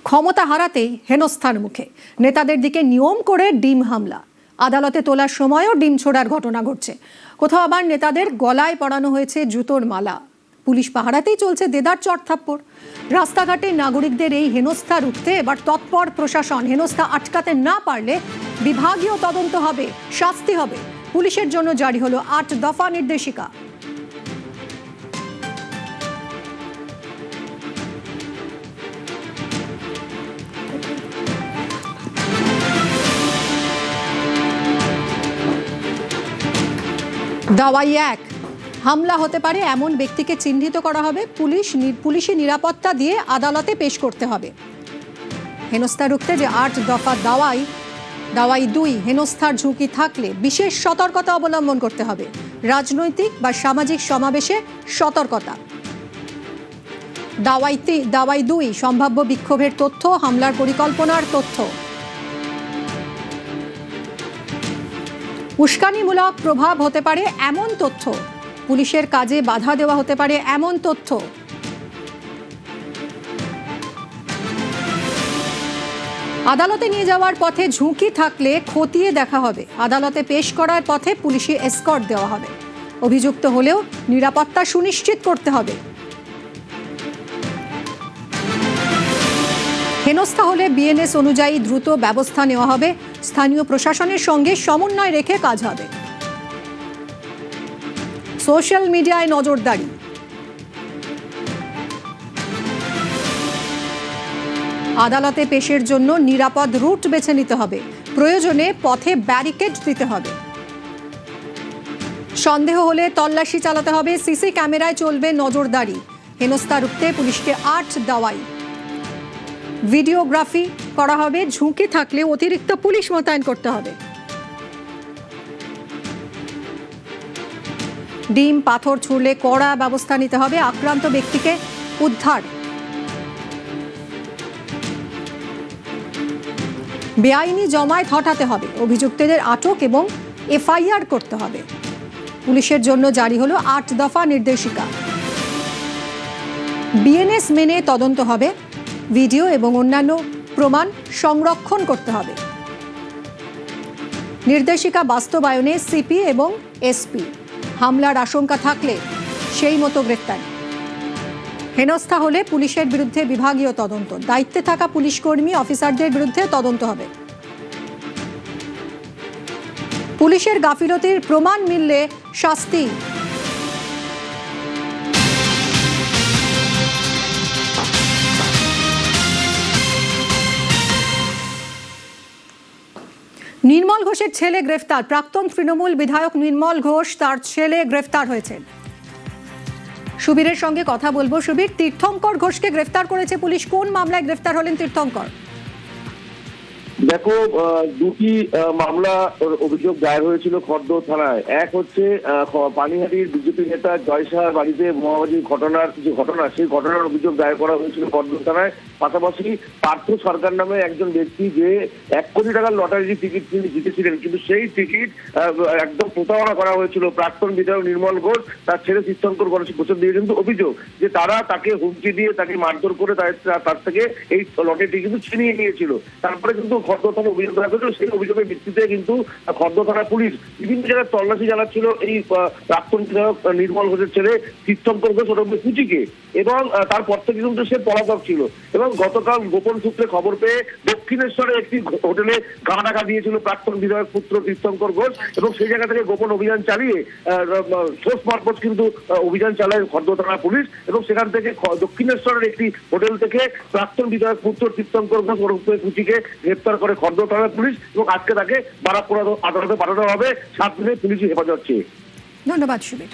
ক্ষমতা হারাতেই হেনস্থার মুখে নেতাদের দিকে নিয়ম করে ডিম হামলা। আদালতে তোলার সময়ও ডিম ছোড়ার ঘটনা ঘটছে। কোথাও আবার নেতাদের গলায় পরানো হয়েছে জুতোর মালা। পুলিশ পাহারাতেই চলছে দেদার চড়থাপ্পড়। রাস্তাঘাটে নাগরিকদের এই হেনস্থা রুখতে এবার তৎপর প্রশাসন। হেনস্থা আটকাতে না পারলে বিভাগীয় তদন্ত হবে, শাস্তি হবে। পুলিশের জন্য জারি হলো ৮ দফা নির্দেশিকা। দাওয়াই ১, হামলা হতে পারে এমন ব্যক্তিকে চিহ্নিত করা হবে, পুলিশি নিরাপত্তা দিয়ে আদালতে পেশ করতে হবে। হেনস্থা রুখতে যে ৮ দফা দাওয়াই। দাওয়াই ২, হেনস্থার ঝুঁকি থাকলে বিশেষ সতর্কতা অবলম্বন করতে হবে। রাজনৈতিক বা সামাজিক সমাবেশে সতর্কতা। দাওয়াই ২, সম্ভাব্য বিক্ষোভের তথ্য, হামলার পরিকল্পনার তথ্য। উস্কানিমূলক প্রভাব হতে পারে এমন তথ্য, পুলিশের কাজে বাধা দেওয়া হতে পারে এমন তথ্য। আদালতে নিয়ে যাওয়ার পথে ঝুঁকি থাকলে খতিয়ে দেখা হবে। আদালতে পেশ করার পথে পুলিশি এসকর্ট দেওয়া হবে। অভিযুক্ত হলেও নিরাপত্তা সুনিশ্চিত করতে হবে। হেনস্থা হলে বিএনএস অনুযায়ী দ্রুত ব্যবস্থা নেওয়া হবে। স্থানীয় প্রশাসনের সঙ্গে সমন্বয় রেখে কাজ হবে। সোশ্যাল মিডিয়ায় নজরদারি। আদালতে পেশের জন্য নিরাপদ রুট বেছে নিতে হবে। প্রয়োজনে পথে ব্যারিকেড দিতে হবে। সন্দেহ হলে তল্লাশি চালাতে হবে। সিসি ক্যামেরায় চলবে নজরদারি। হেনস্থা রুখতে পুলিশকে ৮ দাওয়াই। ভিডিওগ্রাফি করা হবে। ঝুঁকি থাকলে অতিরিক্ত পুলিশ মোতায়েন করতে হবে। ডিম পাথর ছুড়লে কড়া ব্যবস্থা নিতে হবে। আক্রান্ত ব্যক্তিকে উদ্ধার। বেআইনি জমায়েত হটাতে হবে। অভিযুক্তদের আটক এবং এফআইআর করতে হবে। পুলিশের জন্য জারি হলো ৮ দফা নির্দেশিকা। বিএনএস মেনে তদন্ত হবে। ভিডিও এবং অন্যান্য প্রমাণ সংরক্ষণ করতে হবে। নির্দেশিকা বাস্তবায়নে সিপি এবং এসপি। হামলার আশঙ্কা থাকলে সেই মতো গ্রেফতার। হেনস্থা হলে পুলিশের বিরুদ্ধে বিভাগীয় তদন্ত। দায়িত্বে থাকা পুলিশ কর্মী অফিসারদের বিরুদ্ধে তদন্ত হবে। পুলিশের গাফিলতির প্রমাণ মিললে শাস্তি। নির্মল ঘোষের ছেলে গ্রেফতার। প্রাক্তন তৃণমূল বিধায়ক নির্মল ঘোষ, তার ছেলে গ্রেফতার হয়েছেন। সুবীরের সঙ্গে কথা বলবো। সুবীর, তীর্থঙ্কর ঘোষকে গ্রেফতার করেছে পুলিশ। কোন মামলায় গ্রেফতার হলেন তীর্থঙ্কর? দেখো, দুটি মামলা অভিযোগ দায়ের হয়েছিল খর্দ থানায়। এক হচ্ছে পানিহাটির বিজেপি নেতা জয় সাহার বাড়িতে বোমাবাজির ঘটনা, সেই ঘটনার অভিযোগ দায়ের করা হয়েছিল খর্দ থানায়। পাশাপাশি পার্থ সরকার নামে একজন ব্যক্তি যে ১ কোটি টাকার লটারির টিকিট তিনি জিতেছিলেন, কিন্তু সেই টিকিট একদম প্রতারণা করা হয়েছিল। প্রাক্তন বিধায়ক নির্মল ঘোষ তার ছেলে তীর্থঙ্কর ঘোষের দিয়ে কিন্তু অভিযোগ যে তারা তাকে হুমকি দিয়ে তাকে মারধর করে তার থেকে এই লটারিটি কিন্তু ছিনিয়ে নিয়েছিল। তারপরে কিন্তু খর্দ থানা অভিযোগ করা হয়েছিল। সেই অভিযোগের ভিত্তিতে কিন্তু খর্দ থানা পুলিশ বিভিন্ন জায়গায় তল্লাশি চালাচ্ছিল এই প্রাক্তন বিধায়ক নির্মল ঘোষের ছেলে তীর্থঙ্কর ঘোষ ওরফে কুচিকে, এবং তারপর থেকে কিন্তু সে পলাতক ছিল। এবং গতকাল গোপন সূত্রে খবর পেয়ে দক্ষিণেশ্বরে একটি হোটেলে গা ঢাকা দিয়েছিল প্রাক্তন বিধায়ক পুত্র তীর্থঙ্কর ঘোষ, এবং সেই জায়গা থেকে গোপন অভিযান চালিয়ে সোর্স মারফত কিন্তু অভিযান চালায় খর্দ থানা পুলিশ, এবং সেখান থেকে দক্ষিণেশ্বরের একটি হোটেল থেকে প্রাক্তন বিধায়ক পুত্র তীর্থঙ্কর ঘোষ ওরফে কুচিকে গ্রেফতার করে খর্দ থানা পুলিশ, এবং আজকে তাকে বারাকপুর আদালতে পাঠানো হবে 7 দিনের পুলিশি হেফাজত চেয়ে। ধন্যবাদ সুবীর।